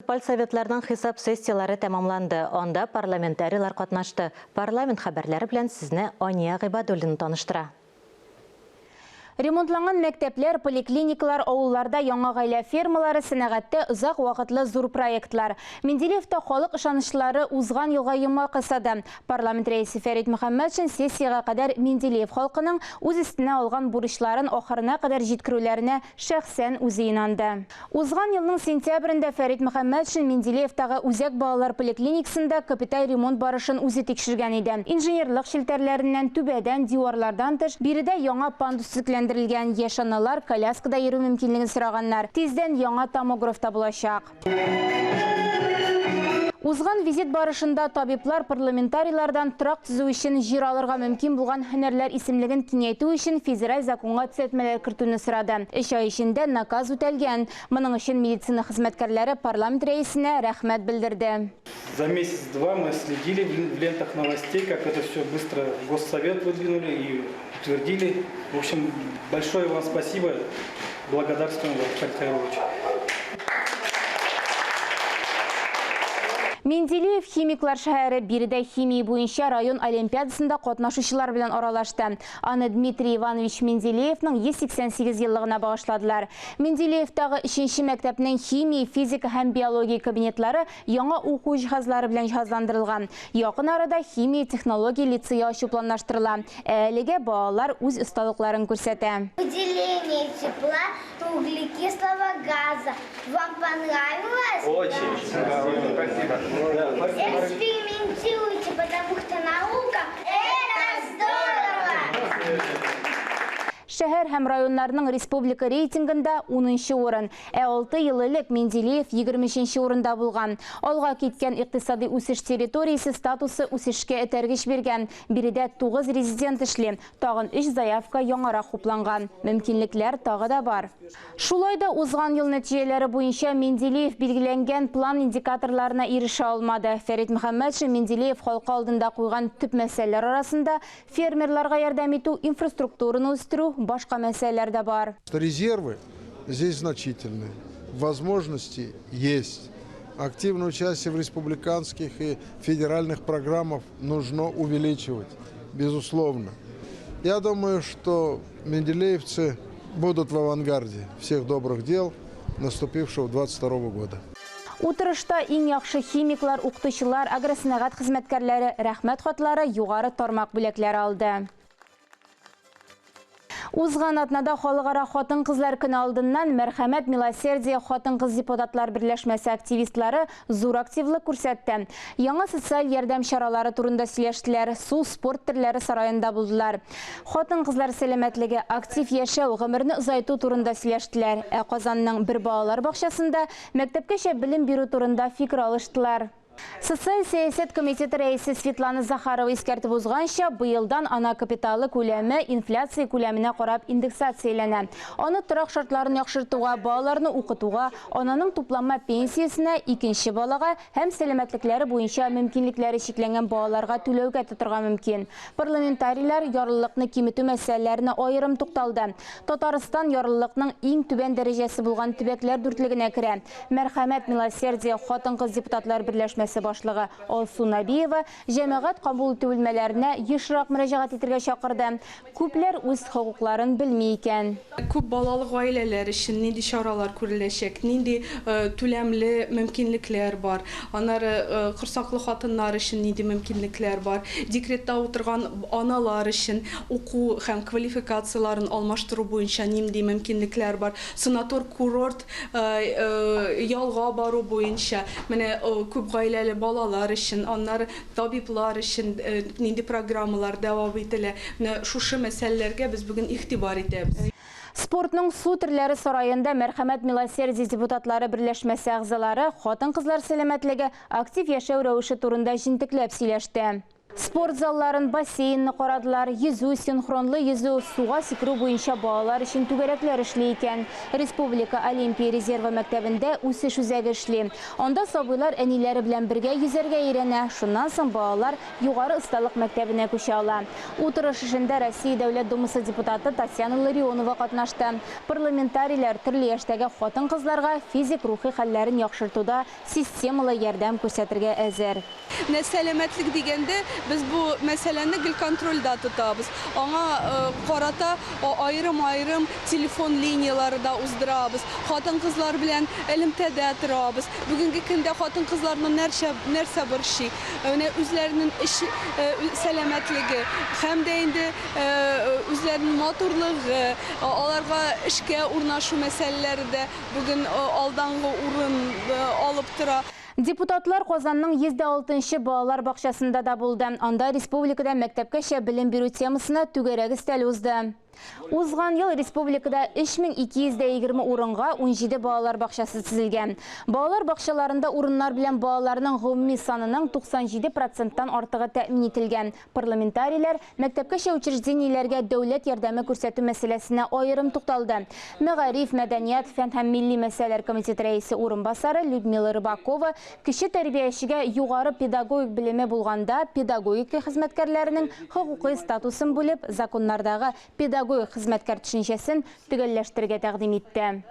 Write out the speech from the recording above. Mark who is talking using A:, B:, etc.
A: Советларның хисап сессиялары тәмамланды. Онда парламентарийлар катнашты. Парламент хәбәрләре белән сезне Ания Гыйбадуллина таныштыра.
B: Ремонтланган мәктәпләр, поликлиникалар, авылларда яңа гаилә фермалары, сәнәгатьтә озак вакытлы зур проектлар. Менделеевта халык ышанычлары узган елга йомак ясады. Парламент рәисе Фәрит Мөхәммәтшин сессияга кадәр Менделеев халкының үз өстенә алган бурычларын ахырына кадәр җиткерүләренә шәхсән үзе инанды. Узган елның сентябрендә Фәрит Мөхәммәтшин Менделеевтагы үзәк балалар поликлиникасында капиталь ремонт барышын үзе тикшергән иде. Инженерлык челтәрләреннән, түбәдән, диварлардан тыш, биредә яңа пандус төзекләндерелгән, яшь аналар коляскада йөрү мөмкинлеген сораганнар. Тиздән яңа томограф та булачак. Узган визит барышында табиблар парламентарийлардан трак төзү өчен җир алырга мөмкин булган һөнәрләр исемлеген киңәйтү өчен федераль законга төзәтмәләр кертүне сорады. 3 ай эчендә наказ үтәлгән. Моның өчен медицина хезмәткәрләре парламент рәисенә рәхмәт белдерде.
C: За месяц-два мы следили в лентах новостей, как это все быстро Госсовет выдвинули и утвердили. В общем, большое вам спасибо. Благодарствуем вам, Фарид Хайруович.
B: Менделеев химиклар шәһәре биредә химия буенча район олимпиадасында катнашучылар белән аралашты. Аны Дмитрий Иванович Менделеевның 188 еллыгына багышладылар. Менделеевтагы 3нче мәктәпнең химия, физика һәм биология кабинетлары яңа уку җиһазлары белән җиһазландырылган. Якын арада химия технология лицее ачу планлаштырыла. Әлегә балалар үз осталыкларын күрсәтә.
D: Выделение тепла, углекислого газа. Вам понравилось?
C: Очень. Спасибо.
D: Экспериментируйте, потому что наука – это здорово!
B: Шәһәр һәм районнарның республика рейтингында 10-нчы урын. 6 ел элек Менделеев 23-нче урында булган. Алга киткән икътисади үсеш территориясе статусы үсешкә этәргеч биргән. Биредә 9 резидент эшли. Тагын 3 заявка яңарак хупланган. Мөмкинлекләр тагы да бар. Шулай да узган ел нәтиҗәләре буенча Менделеев билгеләнгән план индикаторларына ирешә алмады. Фәрит Мөхәммәтшин Менделеев халкы алдында куйган төп мәсьәләләр арасында фермерларга ярдәм итү, инфраструктураны үстерү, башка мәсьәләләр дә бар.
E: Резервы здесь значительные, возможности есть. Активное участие в республиканских и федеральных программах нужно увеличивать, безусловно. Я думаю, что менделеевцы будут в авангарде всех добрых дел наступившего 22 года.
B: Утырышта иң яхшы химиклар, укытучылар, агросәнәгать хезмәткәрләре рәхмәт хатлары, югары тармак бүләкләре алды. Узган атнада халыкара хатын-кызлар көне алдыннан Мәрхәмәт милосердие хатын-кыз депутатлар берләшмәсе активистлары зур активлык күрсәтте. Яңа социаль ярдәм чаралары турында сөйләштеләр, су, спорт төрләре сараенда булдылар. Хатын-кызлар сәламәтлеге, актив яшәү, гомерне озайту турында сөйләштеләр. Казанның бер балалар бакчасында мәктәпкәчә белем бирү турында фикер алыштылар. Социаль сәясәт комитеты рәисе Светлана Захарова искәртеп узганча, быелдан ана капиталы күләме инфляция күләменә карап индексацияләнә. Аны торак шартларын яхшыртуга, балаларны укытуга, ананың тупланма пенсиясенә, икенче балага һәм сәламәтлекләре буенча мөмкинлекләре чикләнгән балаларга түләүгә тотырга мөмкин. Парламентарийлар ярлылыкны киметү мәсьәләләренә аерым тукталды. Татарстан ярлылыкның иң түбән дәрәҗәсе булган төбәкләр дүртлегенә керә. Мәрхәмәт милосердие хатын-кыз депутатлар берләшмәсе башлыгы Алсу Набиева җәмәгать кабул итү бүлмәләренә ешрак мөрәҗәгать итәргә чакырды. Күпләр үз хокукларын белми икән.
F: Күп балалы гаиләләр өчен нинди чаралар күреләчәк, нинди түләмле мөмкинлекләр бар, аннары корсаклы хатыннар өчен нинди мөмкинлекләр бар, декретта утырган аналар өчен уку һәм квалификацияларын алмаштыру буенча нинди мөмкинлекләр бар, санатор курорт ялга бару буенча менә күп гаиләле балалар өчен, аннары табиблар өчен нинди программалар дәвам ителә. Шушы мәсьәләләргә без бүген игътибар итәбез.
B: Спортның су төрләре сараенда Мәрхәмәт милосердие депутатлары берләшмәсе әгъзалары хатын-кызлар сәламәтлеге, актив яшәү рәвеше турында җентекләп сөйләште. Спорт залларын, бассейнны карадылар, yüzүү, синхронлы yüzүү, суга сикерүү буенча балалар өчен түгәрәкләр эшли икән. Республика Олимпия резервы мәктәбендә үсеш үзәге эшли. Анда сабыйлар әниләре белән бергә yüзәргә өйрәнә. Шуннан соң балалар югары осталык мәктәбенә күчә ала. Утырыш эшендә Россия Дәүләт Думасы депутаты Татьяна Ларионова катнашты. Парламентарийлар төрле яшьтәге хатын-кызларга физик рухи хәлләрен яхшыртуда системалы ярдәм күрсәтергә әзер.
F: Сәламәтлек дигәндә biz bu мәсьәләне гел контрольдә тотабыз. Аңа карата аерым телефон линиялары да уздырабыз. Хатын-кызлар белән элемтәдә торабыз. Бүгенге көндә хатын-кызларның нәрсә борчый, үзләренең сәламәтлеге һәм дә инде үзләренең матурлыгы, аларга эшкә урнашу мәсьәләләре дә бүген алдангы урын алып тора.
B: Депутатлар Казанның 106-нчы балалар бакчасында да булды. Анда республикада мәктәпкәчә белем бирү темасына түгәрәк өстәл узды. Узган ел республикада 3220 урынга 17 балалар бакчасы төзелгән. Балалар бакчаларында урыннар белән балаларның гомуми санының 97%-тан артыгы тәэмин ителгән. Парламентарийлар мәктәпкәчә учреждениеләргә дәүләт ярдәме күрсәтү мәсьәләсенә аерым тукталды. Мәгариф, мәдәният, фән һәм милли мәсьәләләр комитеты рәисе урынбасары Людмила Рыбакова кече тәрбиячегә югары педагогик белеме булганда педагогика хезмәткәрләренең хокукый статусын бүлеп, законнардагы педагогик хезмәткәр төшенчәсен төгәлләштерергә тәкъдим итте.